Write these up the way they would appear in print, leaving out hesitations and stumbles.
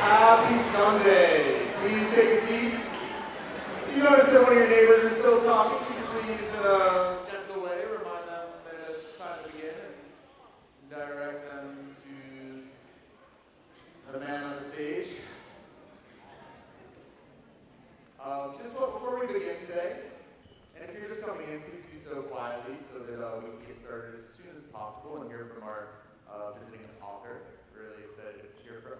Happy Sunday. Please take a seat. If you notice that one of your neighbors is still talking, could you please, in a gentle way, remind them that it's time to begin and direct them to the man on the stage. Before we begin today, and if you're just coming in, please do so quietly so that we can get started as soon as possible and hear from our visiting author. Really excited to hear from him.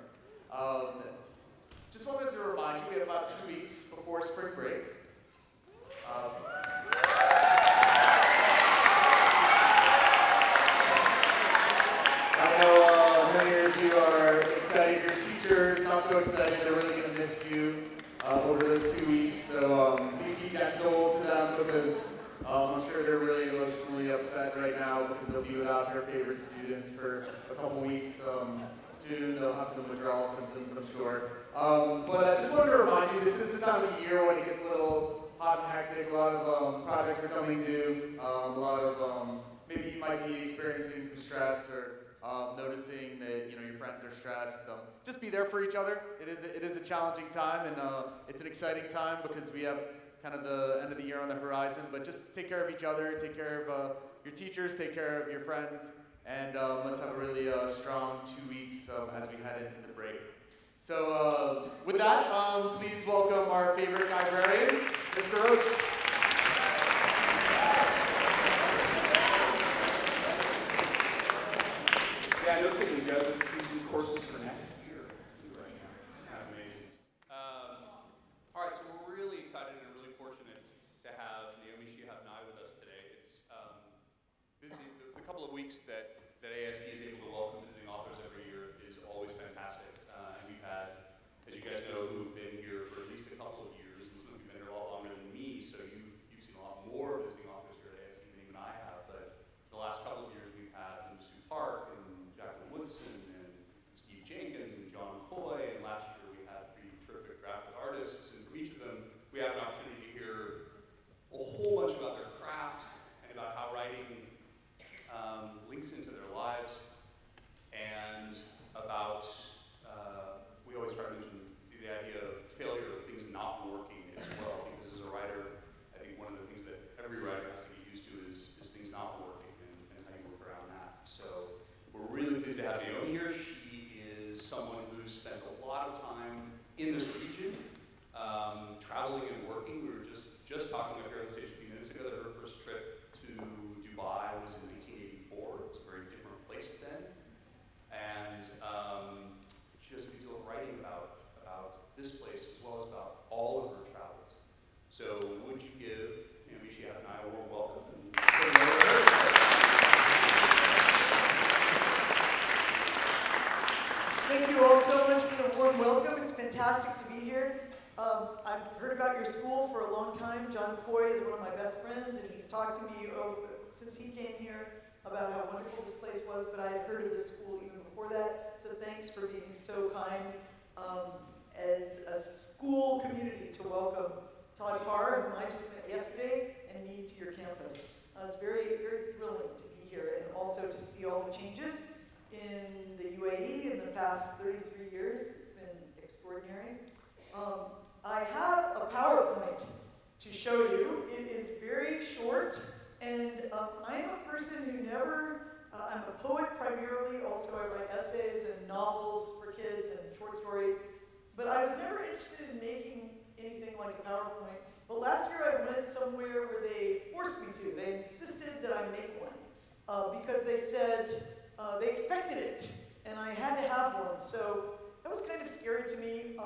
Just wanted to remind you, we have about 2 weeks before spring break. I know many of you are excited. Your teachers, not so excited. They're really going to miss you over those 2 weeks. So please be gentle to them because I'm sure they're really emotionally upset right now because they'll be without their favorite students for a couple weeks. Soon they'll have some withdrawal symptoms, I'm sure. But I just wanted to remind you, this is the time of the year when it gets a little hot and hectic. A lot of projects are coming due. A lot of maybe you might be experiencing some stress or noticing that your friends are stressed. Just be there for each other. It is a challenging time, and it's an exciting time because we have kind of the end of the year on the horizon. But just take care of each other, take care of your teachers, take care of your friends, and let's have a really strong 2 weeks as we head into the break. So with that, please welcome our favorite librarian, Mr. Roach. Yeah, no kidding. You guys are choosing courses for next year right now. Kind of amazing. All right, so we're really excited and really fortunate to have Naomi Shihab-Nye with us today. It's the couple of weeks that ASD is able to welcome visiting authors every year is always fantastic. And we've had, as you guys know, who've been here for at least a couple of years, and some of you have been here a lot longer than me, so you've seen a lot more visiting authors here at ASD than even I have. But the last couple of years we've had Sue Park and Jacqueline Woodson and Steve Jenkins and John Coy, and last year we had 3 terrific graphic artists, and from each of them we had an opportunity to hear a whole bunch about their craft and about how writing links into their lives, and about, we always try to mention the idea of failure of things not working as well, because as a writer, I think one of the things that every writer has to get used to is things not working and how you work around that. So we're really pleased to have Naomi here. She is someone who's spent a lot of time in this region, traveling and working. We were just talking up here on the stage a few minutes ago that her first trip to Dubai was in 1984. It was a very different place then. And she does a good deal of writing about this place as well as about all of her travels. So would you give Naomi Shihab-Nye a warm welcome? Thank you all so much for the warm welcome. It's fantastic to be here. I've heard about your school for a long time. John Coy is one of my best friends, and he's talked to me since he came here about how wonderful this place was, but I had heard of this school even before that, so thanks for being so kind as a school community to welcome Todd Carr, whom I just met yesterday, and me to your campus. It's very, very thrilling to be here and also to see all the changes in the UAE in the past 33 years. It's been extraordinary. I have a PowerPoint to show you. It is very short, and I'm a person who I'm a poet primarily, also I write essays and novels for kids and short stories, but I was never interested in making anything like a PowerPoint. But last year I went somewhere where they forced me to. They insisted that I make one because they said they expected it, and I had to have one. So that was kind of scary to me,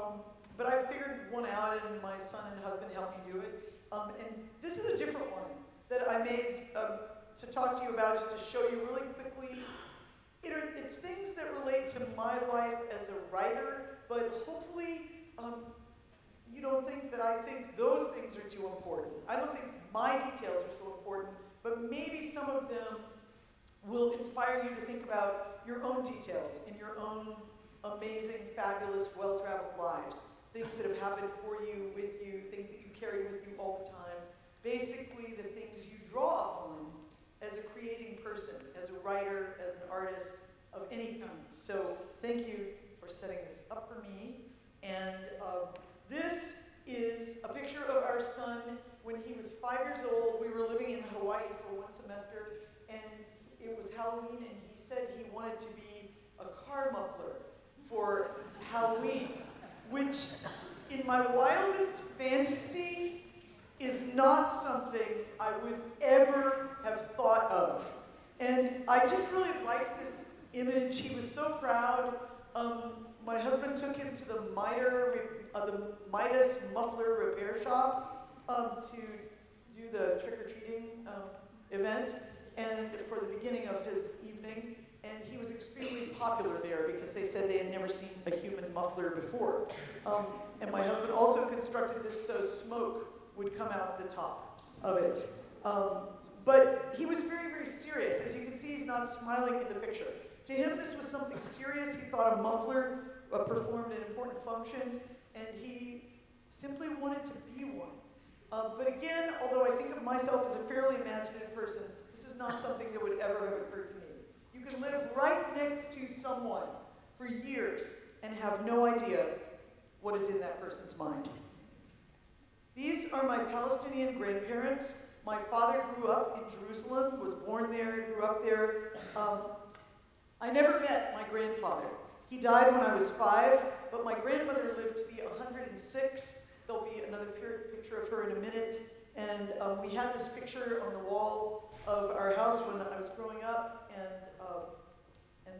but I figured one out, and my son and husband helped me do it. And this is a different one that I made to talk to you about, just to show you really quickly. It's things that relate to my life as a writer, but hopefully you don't think that I think those things are too important. I don't think my details are so important, but maybe some of them will inspire you to think about your own details in your own amazing, fabulous, well-traveled lives. Things that have happened for you, with you, things that you carry with you all the time. Basically, the things you draw upon as a creating person, as a writer, as an artist of any kind. So thank you for setting this up for me. years old. We were living in Hawaii for one semester, and it was Halloween, and he said he wanted to be a car muffler for Halloween, which in my wildest fantasy is not something I would ever have thought of. And I just really liked this image. He was so proud. My husband took him to the Midas Muffler Repair Shop to do the trick-or-treating event, and for the beginning of his evening. And he was extremely popular there because they said they had never seen a human muffler before. And my husband also constructed this so smoke would come out the top of it. But he was very, very serious. As you can see, he's not smiling in the picture. To him, this was something serious. He thought a muffler performed an important function, and he simply wanted to be one. But again, although I think of myself as a fairly imaginative person, this is not something that would ever have occurred to me. You can live right next to someone for years and have no idea what is in that person's mind. These are my Palestinian grandparents. My father grew up in Jerusalem, was born there, grew up there. I never met my grandfather. He died when I was 5, but my grandmother lived to be 106. There'll be another picture of her in a minute. And we had this picture on the wall of our house when I was growing up, and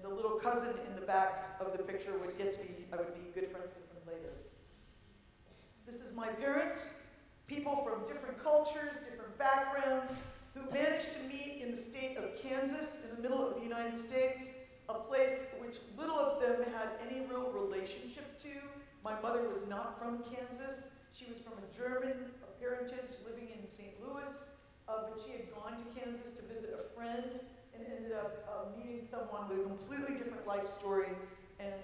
the little cousin in the back of the picture I would be good friends with them later. This is my parents, people from different cultures, different backgrounds, who managed to meet in the state of Kansas, in the middle of the United States, a place which little of them had any real relationship to. My mother was not from Kansas. She was from a German parentage living in St. Louis, but she had gone to Kansas to visit a friend and ended up meeting someone with a completely different life story. And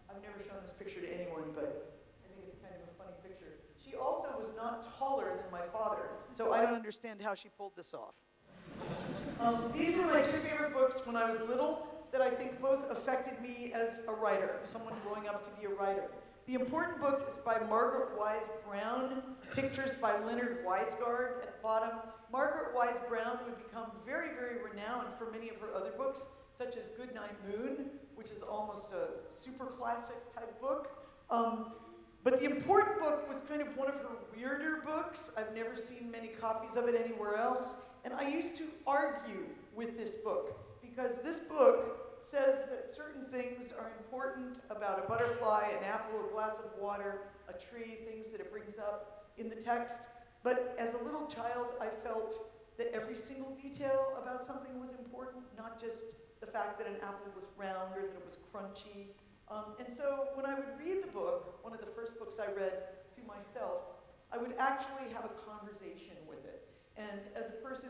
I've never shown this picture to anyone, but I think it's kind of a funny picture. She also was not taller than my father, so I don't understand how she pulled this off. These were my 2 favorite books when I was little that I think both affected me as a writer, someone growing up to be a writer. The important book is by Margaret Wise Brown, pictures by Leonard Weisgard at the bottom. Margaret Wise Brown would become very, very renowned for many of her other books, such as Goodnight Moon, which is almost a super classic type book. But the important book was kind of one of her weirder books. I've never seen many copies of it anywhere else. And I used to argue with this book, because this book says that certain things are important about a butterfly, an apple, a glass of water, a tree, things that it brings up in the text. But as a little child, I felt that every single detail about something was important, not just the fact that an apple was round or that it was crunchy. And so when I would read the book, one of the first books I read to myself, I would actually have a conversation with it. And as a person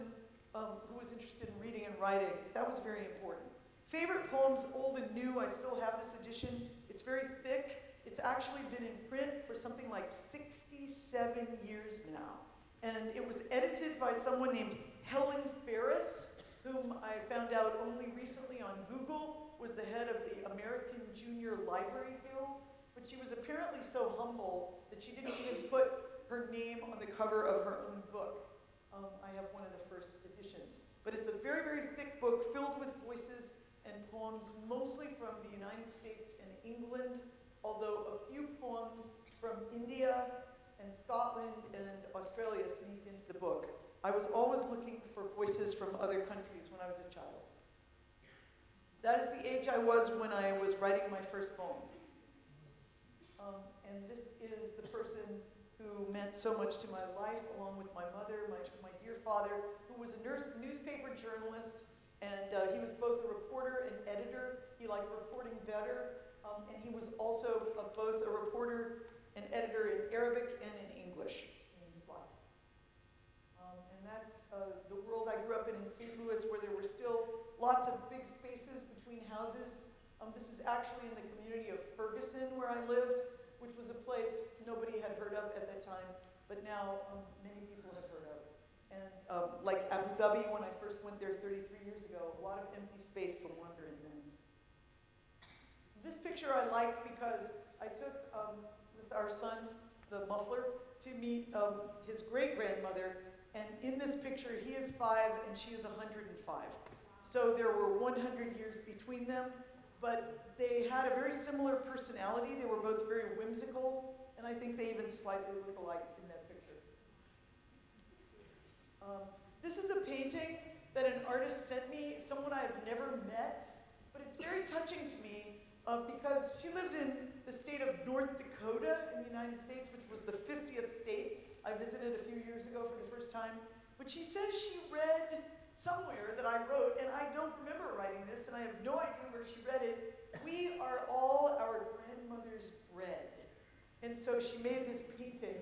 who was interested in reading and writing, that was very important. Favorite poems, old and new, I still have this edition. It's very thick. It's actually been in print for something like 67 years now. And it was edited by someone named Helen Ferris, whom I found out only recently on Google was the head of the American Junior Library Guild. But she was apparently so humble that she didn't even put her name on the cover of her own book. I have one of the first editions. But it's a very, very thick book filled with voices and poems mostly from the United States and England, although a few poems from India and Scotland and Australia sneaked into the book. I was always looking for voices from other countries when I was a child. That is the age I was when I was writing my first poems. And this is the person who meant so much to my life, along with my mother, my dear father, who was a newspaper journalist, and he was both a reporter and editor. He liked reporting better, and he was also both a reporter and editor in Arabic and in English in his life. And that's the world I grew up in St. Louis, where there were still lots of big spaces between houses. This is actually in the community of Ferguson, where I lived, which was a place nobody had heard of at that time, but now many people have heard of. And like Abu Dhabi, when I first went there 33 years ago, a lot of empty space to wander in then. This picture I liked because I took our son, the muffler, to to meet his great-grandmother, and in this picture, he is 5 and she is 105. So there were 100 years between them, but they had a very similar personality. They were both very whimsical, and I think they even slightly look alike in that picture. This is a painting that an artist sent me, someone I've never met, but it's very touching to me because she lives in the state of North Dakota in the United States, which was the 50th state. I visited a few years ago for the first time, but she says she read somewhere that I wrote, and I don't remember writing this, and I have no idea where she read it. We are all our grandmother's bread. And so she made this painting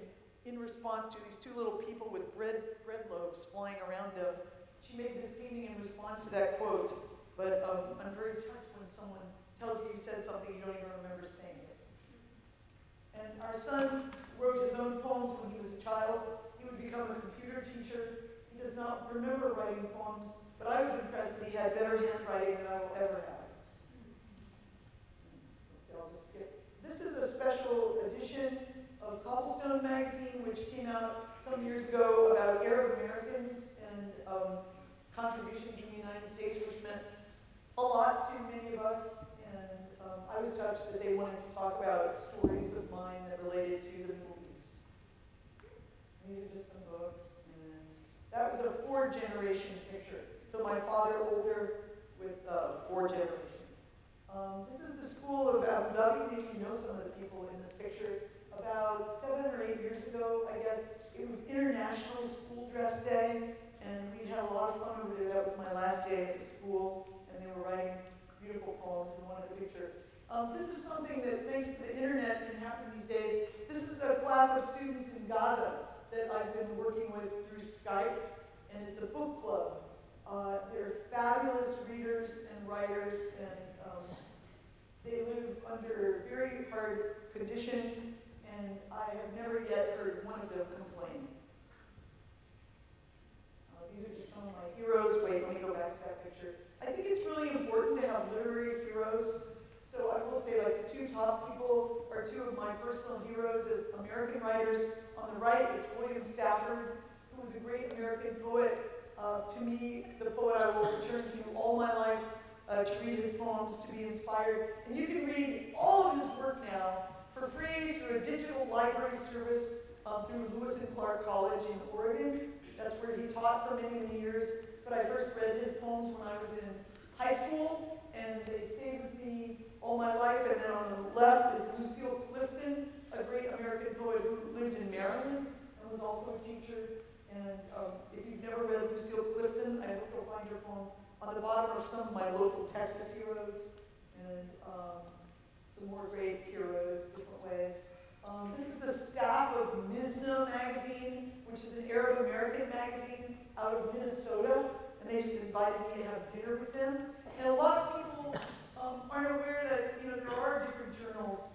in response to these two little people with bread loaves flying around them. She made this painting in response to that quote, but I'm very touched when someone tells you said something you don't even remember saying it. And our son wrote his own poems when he was a child. He would become a computer teacher. He does not remember writing poems, but I was impressed that he had better handwriting than I will ever have. So I'll just skip. This is a special edition of Cobblestone Magazine, which came out some years ago about Arab Americans and contributions in the United States, which meant a lot to many of us. And I was touched that they wanted to talk about stories of mine that related to the Middle East. These are just some books. And that was a 4-generation picture. So my father older with 4 generations. This is the school of Abu Dhabi. Maybe you know some of the people in this picture. About 7 or 8 years ago, I guess, it was International School Dress Day, and we had a lot of fun over there. That was my last day at the school, and they were writing beautiful poems in one of the pictures. This is something that, thanks to the internet, can happen these days. This is a class of students in Gaza that I've been working with through Skype, and it's a book club. They're fabulous readers and writers, and they live under very hard conditions, and I have never yet heard one of them complain. These are just some of my heroes. Wait, let me go back to that picture. I think it's really important to have literary heroes. So I will say, like, the 2 top people are 2 of my personal heroes as American writers. On the right, it's William Stafford, who was a great American poet. To me, the poet I will return to all my life to read his poems, to be inspired. And you can read all of his work now for free through a digital library service through Lewis and Clark College in Oregon. That's where he taught for many, many years. But I first read his poems when I was in high school, and they stayed with me all my life. And then on the left is Lucille Clifton, a great American poet who lived in Maryland and was also a teacher. And if you've never read Lucille Clifton, I hope you'll find her poems on the bottom of some of my local Texas heroes, and some more great heroes, different ways. This is the staff of MSNA magazine, which is an Arab American magazine out of Minnesota, and they just invited me to have dinner with them. And a lot of people aren't aware that there are different journals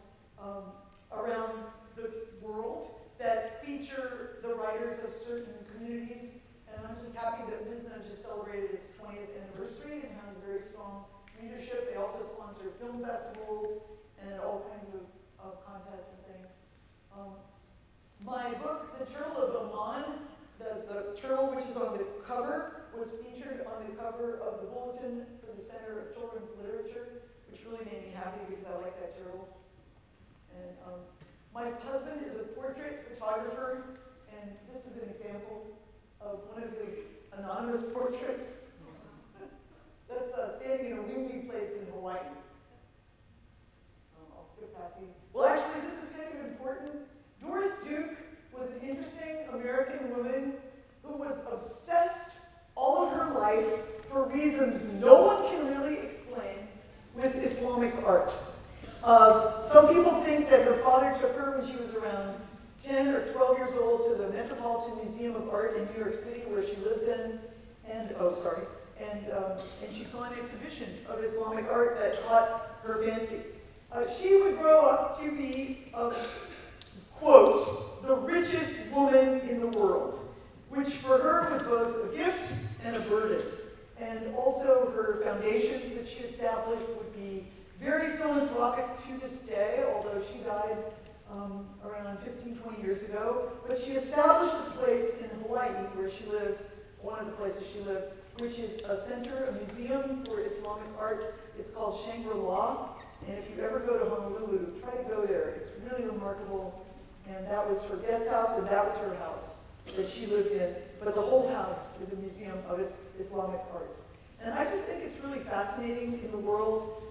around the world that feature the writers of certain communities. And I'm just happy that MSNA just celebrated its 20th anniversary and has a very strong readership. They also sponsor film festivals and all kinds of contests and things. My book, The Turtle of Oman, the turtle which is on the cover, was featured on the cover of the Bulletin for the Center of Children's Literature, which really made me happy because I like that turtle. And my husband is a portrait photographer, and this is an example of one of his anonymous portraits. That's standing in a windy place in Hawaii. I'll skip past these. Well, actually, this is kind of important. Doris Duke was an interesting American woman who was obsessed all of her life, for reasons no one can really explain, with Islamic art. Some people think that her father took her when she was around 10 or 12 years old to the Metropolitan Museum of Art in New York City, where she lived in, and she saw an exhibition of Islamic art that caught her fancy. She would grow up to be, quote, the richest woman in the world, which for her was both a gift and a burden. And also her foundations that she established would be very philanthropic to this day, although she died around 15, 20 years ago, but she established a place in Hawaii where she lived, one of the places she lived, which is a center, a museum for Islamic art. It's called Shangri-La, and if you ever go to Honolulu, try to go there. It's really remarkable, and that was her guest house, and that was her house that she lived in, but the whole house is a museum of Islamic art. And I just think it's really fascinating in the world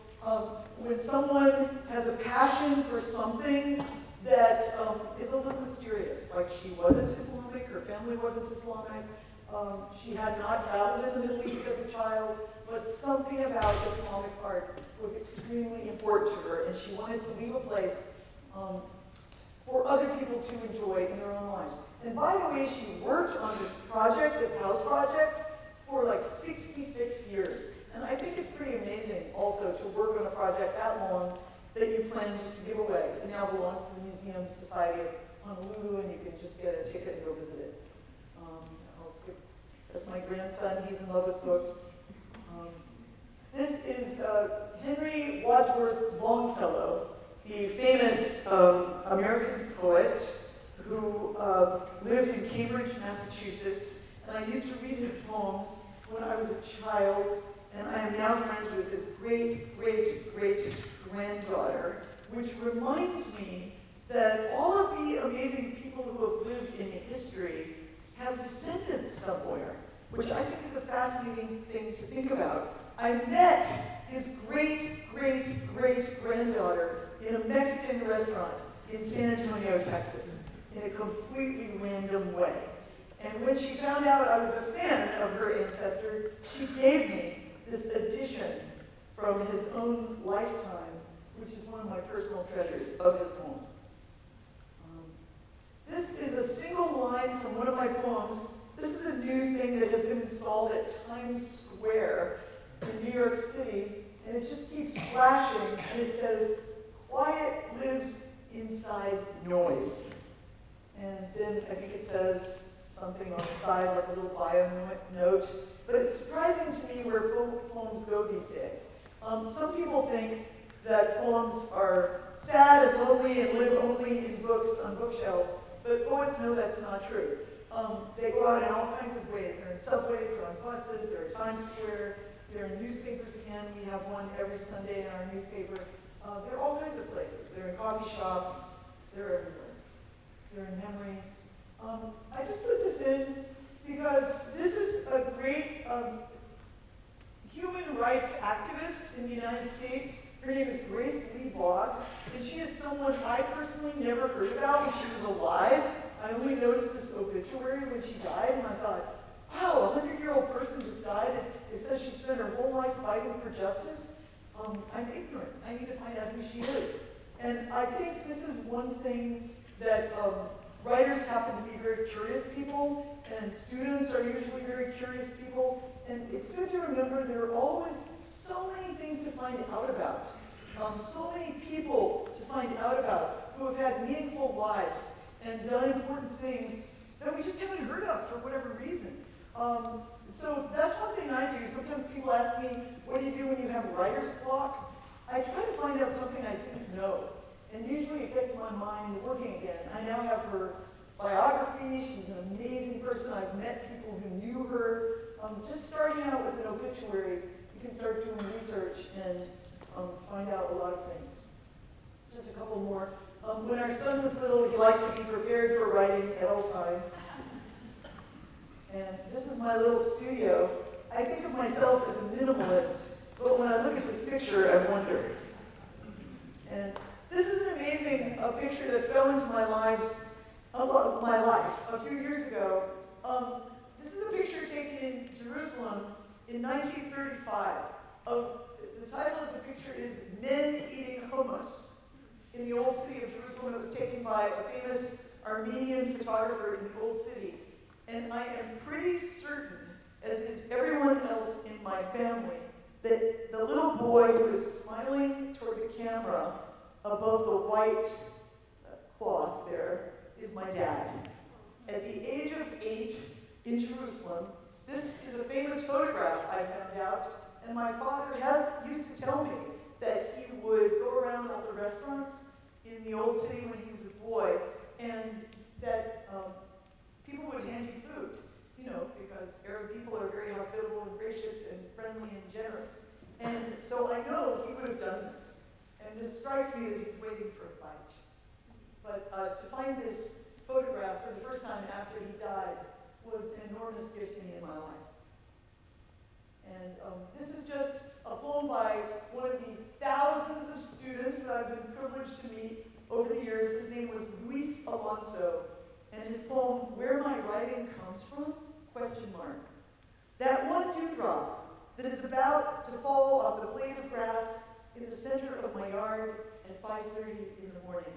when someone has a passion for something that is a little mysterious. Like she wasn't Islamic, her family wasn't Islamic, she had not traveled in the Middle East as a child, but something about Islamic art was extremely important to her, and she wanted to leave a place for other people to enjoy in their own lives. And by the way, she worked on this project, this house project, for like 66 years. And I think it's pretty amazing also to work on a project that long that you plan just to give away. It now belongs to the Museum Society of Honolulu, and you can just get a ticket and go visit it. That's my grandson, he's in love with books. This is Henry Wadsworth Longfellow, the famous American poet who lived in Cambridge, Massachusetts. And I used to read his poems when I was a child, and I am now friends with his great-great-great-granddaughter, which reminds me that all of the amazing people who have lived in history have descendants somewhere, which I think is a fascinating thing to think about. I met his great-great-great-granddaughter in a Mexican restaurant in San Antonio, Texas, in a completely random way. And when she found out I was a fan of her ancestor, she gave me this edition from his own lifetime, which is one of my personal treasures of his poems. This is a single line from one of my poems. This is a new thing that has been installed at Times Square in New York City, and it just keeps flashing, and it says, "Quiet lives inside noise." And then I think it says something on the side, like a little bio note. But it's surprising to me where poems go these days. Some people think that poems are sad and lonely and live only in books on bookshelves, but poets know that's not true. They go out in all kinds of ways. They're in subways, they're on buses, they're at Times Square, they're in newspapers again. We have one every Sunday in our newspaper. They're all kinds of places. They're in coffee shops, they're everywhere. They're in memories. I just put this in because this is a great human rights activist in the United States. Her name is Lee Boggs, and she is someone I personally never heard about when she was alive. I only noticed this obituary when she died, and I thought, wow, a 100-year-old person just died, and it says she spent her whole life fighting for justice. I'm ignorant. I need to find out who she is. And I think this is one thing that writers happen to be very curious people, and students are usually very curious people, and it's good to remember there are always so many things to find out about, so many people to find out about who have had meaningful lives and done important things that we just haven't heard of for whatever reason. So that's one thing I do. Sometimes people ask me, what do you do when you have writer's block? I try to find out something I didn't know. And usually it gets my mind working again. I now have her biography. She's an amazing person. I've met people who knew her. Just starting out with an obituary, you can start doing research and find out a lot of things. Just a couple more. When our son was little, he liked to be prepared for writing at all times. And this is my little studio. I think of myself as a minimalist, but when I look at this picture, I wonder. And this is an amazing picture that fell into my life a few years ago. This is a picture taken in Jerusalem in 1935. The title of the picture is Men Eating Hummus in the Old City of Jerusalem. It was taken by a famous Armenian photographer in the Old City. And I am pretty certain, as is everyone else in my family, that the little boy who is smiling toward the camera above the white cloth there is my dad. At the age of 8 in Jerusalem, this is a famous photograph I found out, and my father used to tell me that he would go around all the restaurants in the old city when he was a boy, and that people would hand you food, because Arab people are very hospitable and gracious and friendly and generous. And so I know he would have done this. And this strikes me that he's waiting for a bite. But to find this photograph for the first time after he died was an enormous gift to me in my life. And this is just a poem by one of the thousands of students that I've been privileged to meet over the years. His name was Luis Alonso, and his poem, Where My Writing Comes From? ? That one dewdrop that is about to fall off the blade of grass in the center of my yard at 5:30 in the morning.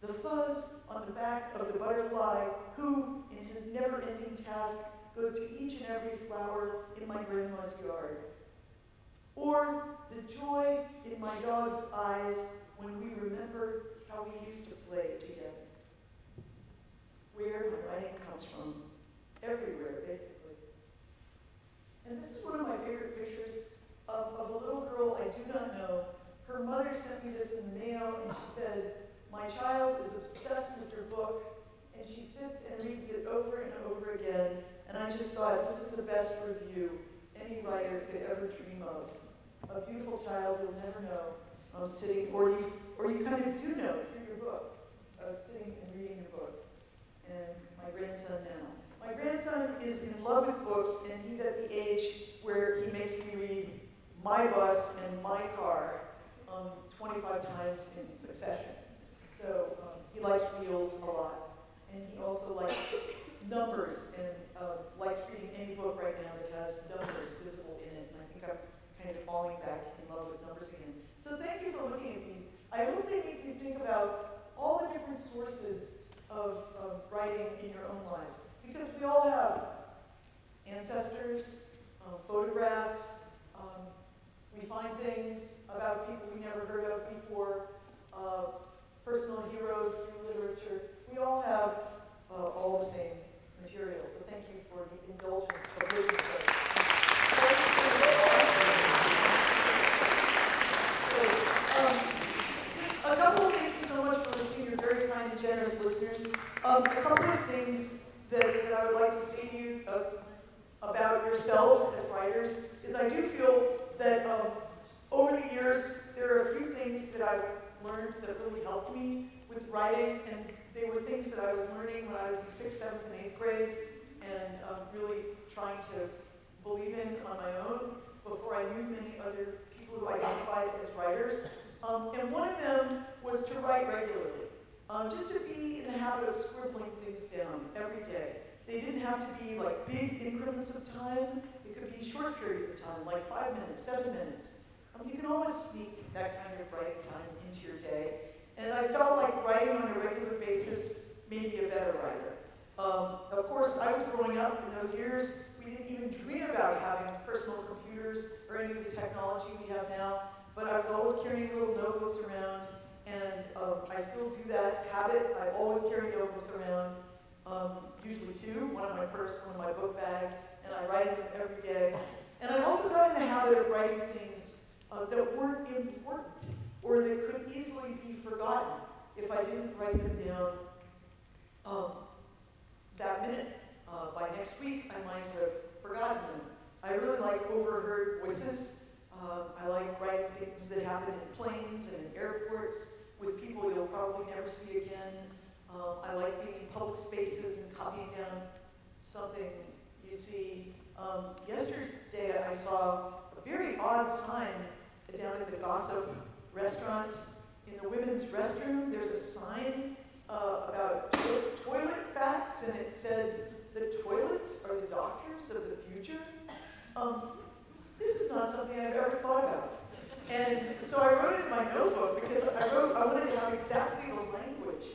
The fuzz on the back of the butterfly who, in his never-ending task, goes to each and every flower in my grandma's yard. Or the joy in my dog's eyes when we remember how we used to play together. Where my writing comes from, everywhere, basically. And this is one of my favorite pictures of a little girl I do not know. Her mother sent me this in the mail, and she said, my child is obsessed with your book, and she sits and reads it over and over again, and I just thought, this is the best review any writer could ever dream of. A beautiful child you'll never know, sitting, or you kind of do know through your book, sitting and reading your book. And my grandson now. My grandson is in love with books, and he's at the age where he makes me read My Bus and My Car 25 times in succession. So he likes wheels a lot, and he also likes numbers, and likes reading any book right now that has numbers visible in it. And I think I'm kind of falling back in love with numbers again. So thank you for looking at these. I hope they make you think about all the different sources of writing in your own lives. Because we all have ancestors, photographs, we find things about people we never heard of before, personal heroes through literature. We all have all the same material. So thank you for the indulgence of looking at those. Just a couple of thank you so much for listening. You're very kind and generous listeners. A couple of things that I would like to say to you about yourselves as writers is I do feel that over the years, there are a few things that I've learned that really helped me with writing, and they were things that I was learning when I was in 6th, 7th, and 8th grade, and really trying to believe in on my own before I knew many other people who identified as writers. And one of them was to write regularly. Just to be in the habit of scribbling things down every day. They didn't have to be like big increments of time. It could be short periods of time, like 5 minutes, 7 minutes. You can always sneak that kind of writing time into your day. And I felt like writing on a regular basis made me a better writer. Of course, I was growing up in those years. We didn't even dream about having personal computers or any of the technology we have now. But I was always carrying little notebooks around. And I still do that habit. I always carry notebooks around, usually two, one in my purse, one in my book bag, and I write in them every day. And I also got in the habit of writing things that weren't important or that could easily be forgotten if I didn't write them down that minute. By next week, I might have forgotten them. I really like overheard voices. I like writing things that happen in planes and in airports with people you'll probably never see again. I like being in public spaces and copying down something you see. Yesterday I saw a very odd sign down at the Gossip restaurant. In the women's restroom, there's a sign about toilet facts, and it said, the toilets are the doctors of the future. This is not something I've ever thought about. And so I wrote it in my notebook because I wanted to have exactly the language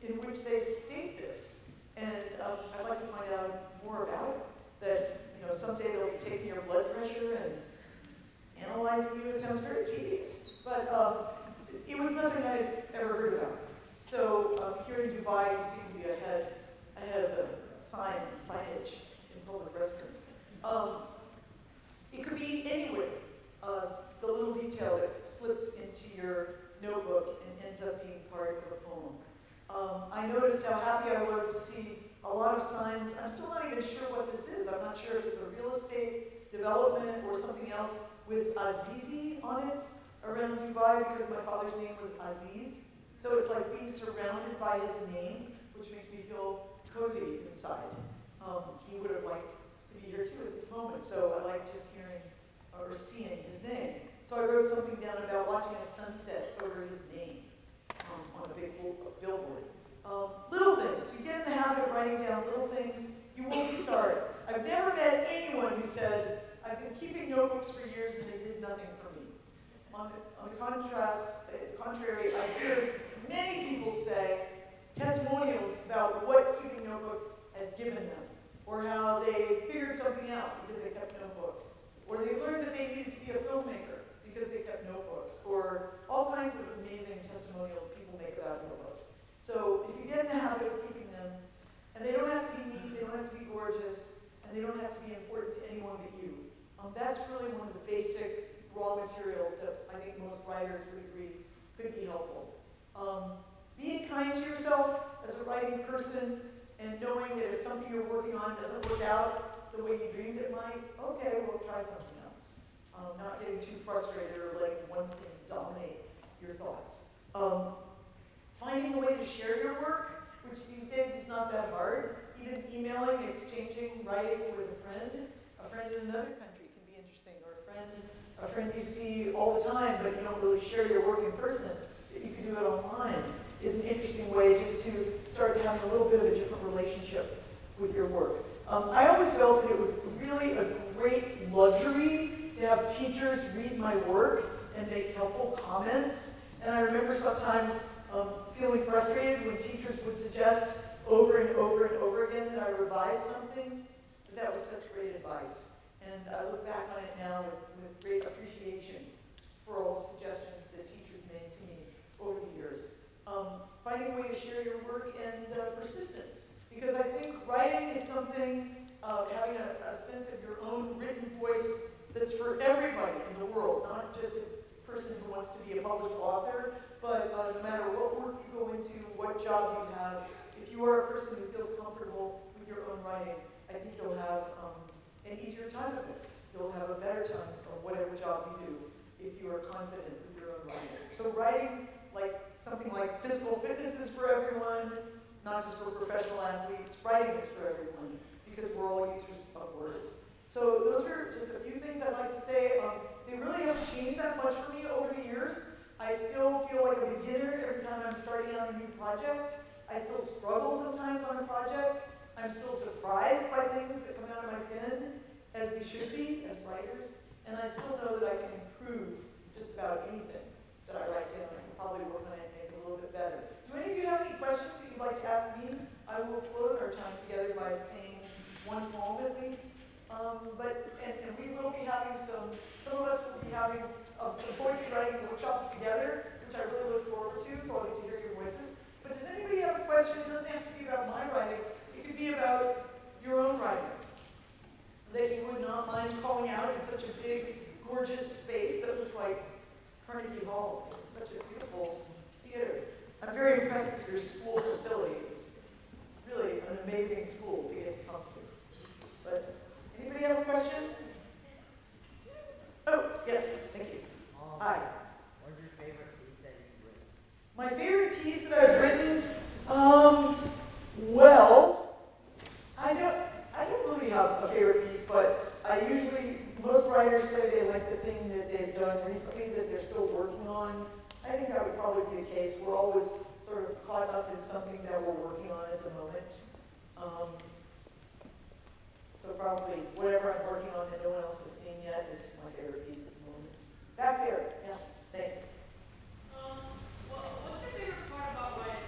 in which they state this. And I'd like to find out more about it. That, someday they'll be taking your blood pressure and analyzing you. It sounds very tedious. But it was nothing I'd ever heard about. So here in Dubai, you seem to be ahead of the signage in public restrooms. It could be anywhere. The little detail that slips into your notebook and ends up being I noticed how happy I was to see a lot of signs. I'm still not even sure what this is. I'm not sure if it's a real estate development or something else with Azizi on it around Dubai, because my father's name was Aziz. So it's like being surrounded by his name, which makes me feel cozy inside. He would have liked to be here too at this moment, so I like just hearing or seeing his name. So I wrote something down about watching a sunset over his name on a big billboard. Little things. You get in the habit of writing down little things, you won't be sorry. I've never met anyone who said, I've been keeping notebooks for years and they did nothing for me. On the contrary, I hear many people say testimonials about what keeping notebooks has given them, or how they figured something out because they kept notebooks, or they learned that they needed to be a filmmaker because they kept notebooks, or all kinds of amazing testimonials people make about notebooks. So if you get in the habit of keeping them, and they don't have to be neat, they don't have to be gorgeous, and they don't have to be important to anyone but you. That's really one of the basic raw materials that I think most writers would agree could be helpful. Being kind to yourself as a writing person, and knowing that if something you're working on doesn't work out the way you dreamed it might, okay, we'll try something else. Not getting too frustrated or letting one thing dominate your thoughts. Finding a way to share your work, which these days is not that hard. Even emailing, exchanging, writing with a friend in another country can be interesting, or a friend you see all the time, but you don't really share your work in person, that you can do it online, is an interesting way just to start having a little bit of a different relationship with your work. I always felt that it was really a great luxury to have teachers read my work and make helpful comments. And I remember sometimes feeling frustrated when teachers would suggest over and over and over again that I revise something. But that was such great advice. And I look back on it now with great appreciation for all the suggestions that teachers made to me over the years. Finding a way to share your work and persistence. Because I think writing is something, having a sense of your own written voice that's for everybody in the world, not just a person who wants to be a published author, but no matter what work you go into, what job you have, if you are a person who feels comfortable with your own writing, I think you'll have an easier time of it. You'll have a better time of whatever job you do if you are confident with your own writing. So writing, like something like physical fitness is for everyone, not just for professional athletes. Writing is for everyone because we're all users of words. So those are just a few things I'd like to say. They really haven't changed that much for me over the years. I still feel like a beginner every time I'm starting on a new project. I still struggle sometimes on a project. I'm still surprised by things that come out of my pen, as we should be as writers. And I still know that I can improve just about anything that I write down. I can probably work on it and make it a little bit better. Do any of you have any questions that you'd like to ask me? I will close our time together by saying one poem at least. And we will be having some of us will be having some poetry writing workshops together, which I really look forward to, so I'll get to hear your voices. But does anybody have a question? It doesn't have to be about my writing. It could be about your own writing. That you would not mind calling out in such a big, gorgeous space that looks like Carnegie Hall. This is such a beautiful theater. I'm very impressed with your school facility. It's really an amazing school to get to come to. But anybody have a question? Oh, yes, thank you. Hi. What's your favorite piece that you've written? My favorite piece that I've written, well, I don't really have a favorite piece, but most writers say they like the thing that they've done recently that they're still working on. I think that would probably be the case. We're always sort of caught up in something that we're working on at the moment. So probably whatever I'm working on that no one else has seen yet is my favorite piece at the moment. Back there, yeah, thanks. What's your favorite part about writing?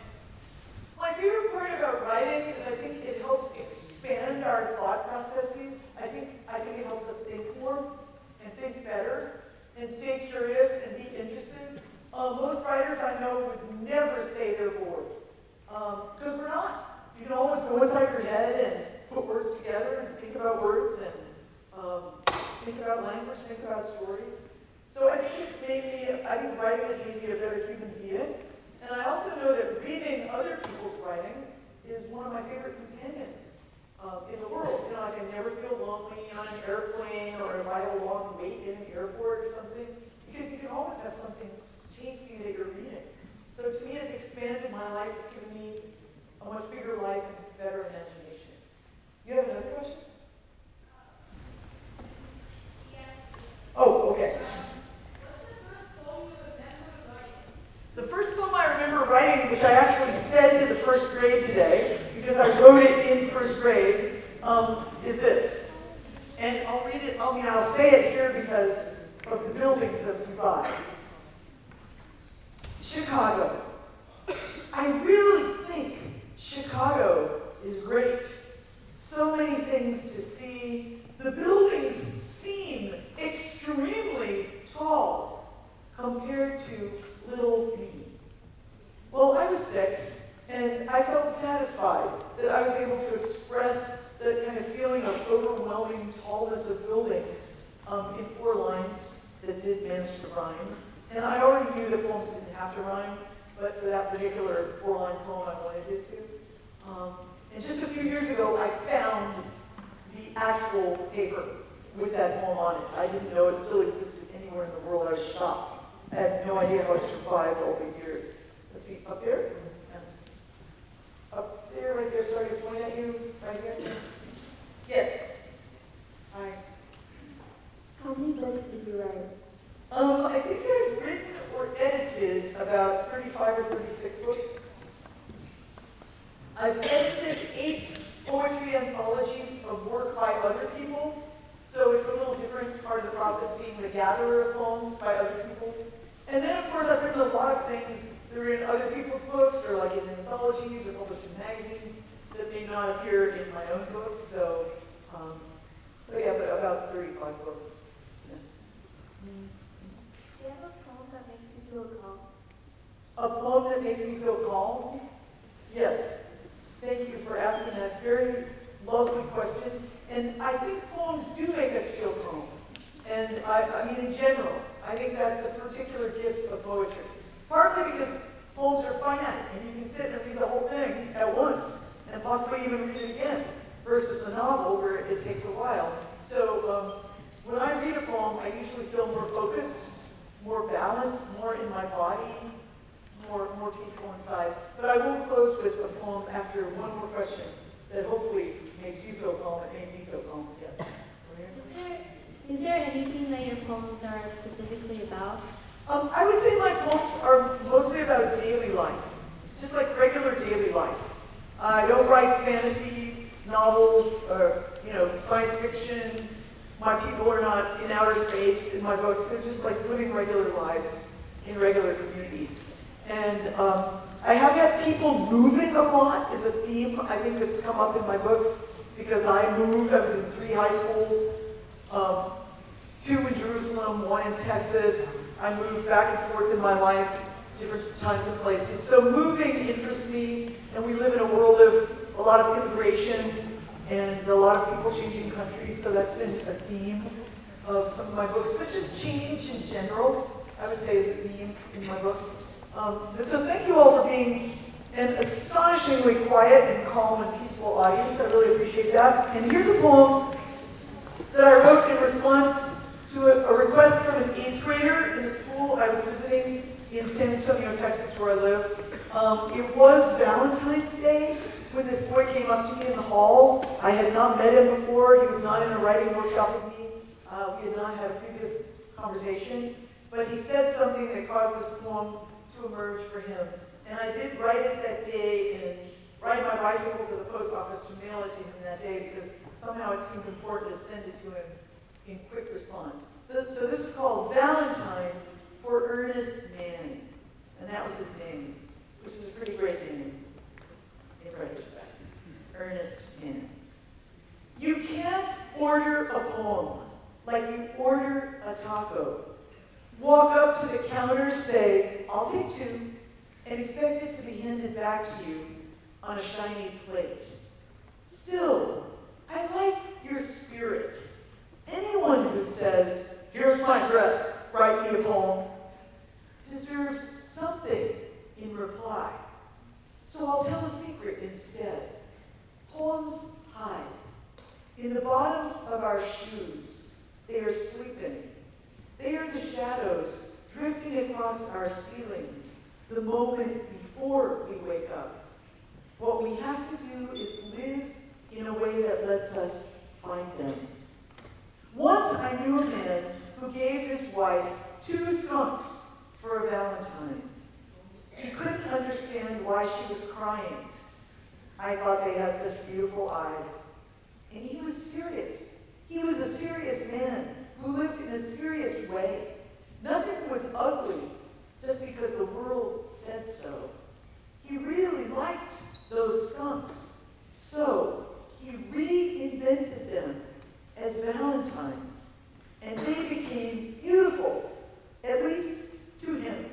My favorite part about writing is I think it helps expand our thought processes. I think it helps us think more and think better and stay curious and be interested. Most writers I know would never say they're bored. Because we're not. You can always go inside your head and put words together and think about words and think about language, think about stories. So I think writing has made me a better human being. And I also know that reading other people's writing favorite companions in the world. You know, like I never feel lonely on an airplane, or if I have a long wait in an airport or something, because you can always have something tasty that you're reading. So to me, it's expanded my life. It's given me a much bigger life and better imagination. You have another question? Yes. Oh, okay. What's the first poem you remember writing? The first poem I remember writing, which I actually said in the first grade today, because I wrote it in first grade, is this. And I'll read it, I'll say it here because of the buildings of Dubai. Chicago. I really think Chicago is great. So many things to see. The buildings seem extremely tall compared to little me. Well, I was 6, and I felt satisfied that I was able to express that kind of feeling of overwhelming tallness of buildings in 4 lines that did manage to rhyme. And I already knew that poems didn't have to rhyme, but for that particular 4-line poem, I wanted it to. And just a few years ago, I found the actual paper with that poem on it. I didn't know it still existed anywhere in the world. I was shocked. I had no idea how I survived all these years. Let's see, up there? Yeah. Up there, right there, sorry to point at you, right here. Yes. Hi. How many books did you write? I think I've written or edited about 35 or 36 books. I've edited 8 poetry anthologies of work by other people, so it's a little different, part of the process being the gatherer of poems by other people. And then, of course, I've written a lot of things that are in other people's books, or like in anthologies, or published in magazines, that may not appear in my own books, so yeah, but about 35 books, yes. Do you have a poem that makes you feel calm? A poem that makes me feel calm? Yes. Thank you for asking that very lovely question. And I think poems do make us feel calm. And I mean, in general, I think that's a particular gift of poetry. Partly because poems are finite, and you can sit and read the whole thing at once, and possibly even read it again, versus a novel where it takes a while. So when I read a poem, I usually feel more focused, more balanced, more in my body, more peaceful inside. But I will close with a poem after one more question that hopefully makes you feel calm. It made me feel calm. Yes. Is there anything that your poems are specifically about? I would say my poems are mostly about daily life, just like regular daily life. I don't write fantasy novels or science fiction. My people are not in outer space in my books. They're just like living regular lives in regular communities. And I have had people moving a lot is a theme I think that's come up in my books because I moved. I was in 3 high schools, 2 in Jerusalem, 1 in Texas. I moved back and forth in my life, different times and places. So moving interests me, and we live in a world of a lot of immigration and a lot of people changing countries, so that's been a theme of some of my books. But just change in general, I would say, is a theme in my books. So thank you all for being an astonishingly quiet and calm and peaceful audience. I really appreciate that. And here's a poem that I wrote in response to a request from an 8th grader in a school I was visiting in San Antonio, Texas, where I live. It was Valentine's Day when this boy came up to me in the hall. I had not met him before. He was not in a writing workshop with me. We had not had a previous conversation. But he said something that caused this poem to emerge for him. And I did write it that day and ride my bicycle to the post office to mail it to him that day because somehow it seemed important to send it to him in quick response. So this is called Valentine for Ernest Manning. And that was his name, which is a pretty great name in retrospect. Ernest Manning. You can't order a poem like you order a taco. Walk up to the counter, say, "I'll take 2, and expect it to be handed back to you on a shiny plate. Still, I like your spirit. Anyone who says, 'Here's my address, write me a poem,' deserves something in reply. So I'll tell a secret instead. Poems hide. In the bottoms of our shoes, they are sleeping. They are the shadows drifting across our ceilings the moment before we wake up. What we have to do is live in a way that lets us find them. Once I knew a man who gave his wife 2 skunks for a Valentine. He couldn't understand why she was crying. I thought they had such beautiful eyes. And he was serious. He was a serious man who lived in a serious way. Nothing was ugly just because the world said so. He really liked those skunks. So he reinvented them as Valentines. And they became beautiful, at least to him.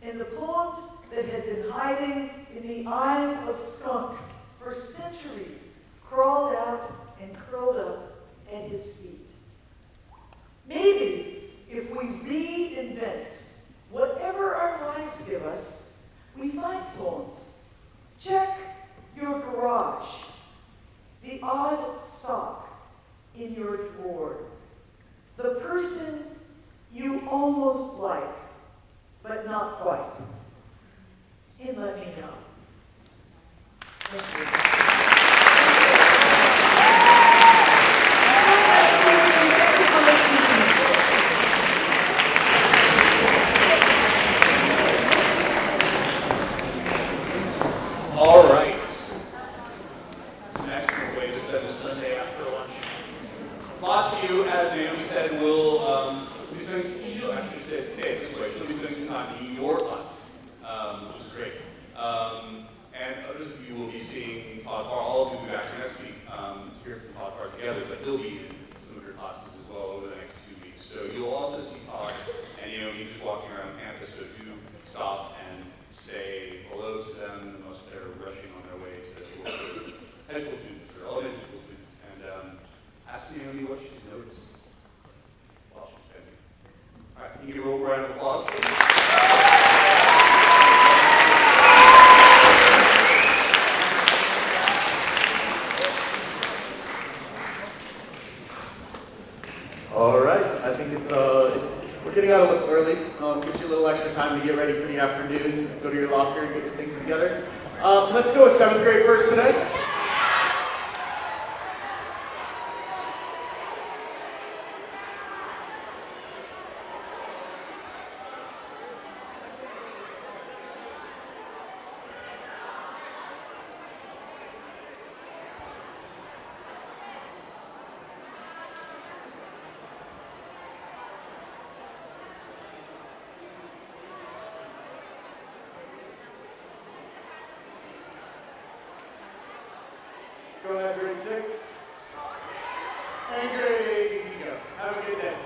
And the poems that had been hiding in the eyes of skunks for centuries crawled out and curled up at his feet. Maybe if we reinvent whatever our lives give us, we find poems. Check your garage, the odd sock in your drawer, the person you almost like, but not quite. And let me know. Thank you. All right. It's an excellent way to spend a Sunday after lunch. Lots of you, as Naomi said, will be spending, she'll actually say it this way, she'll be spending some time in your class, which is great. And others of you will be seeing Todd Parr. All of you will be back here next week to hear from Todd Parr together, but he'll be in some of your classes as well over the next 2 weeks. So you'll also see Todd and Naomi just walking around campus, so do stop and say hello to them unless they're rushing on their way to high school students or elementary school students, and ask Naomi what she's noticed while she's been here. All right, can you give her a round of applause, please? All right, I think we're getting out a little early. Gives you a little extra time to get ready for the afternoon, go to your locker, get your things together. Let's go with 7th grade first today. Go ahead, grade 6. And grade 8, you can go. Have a good day.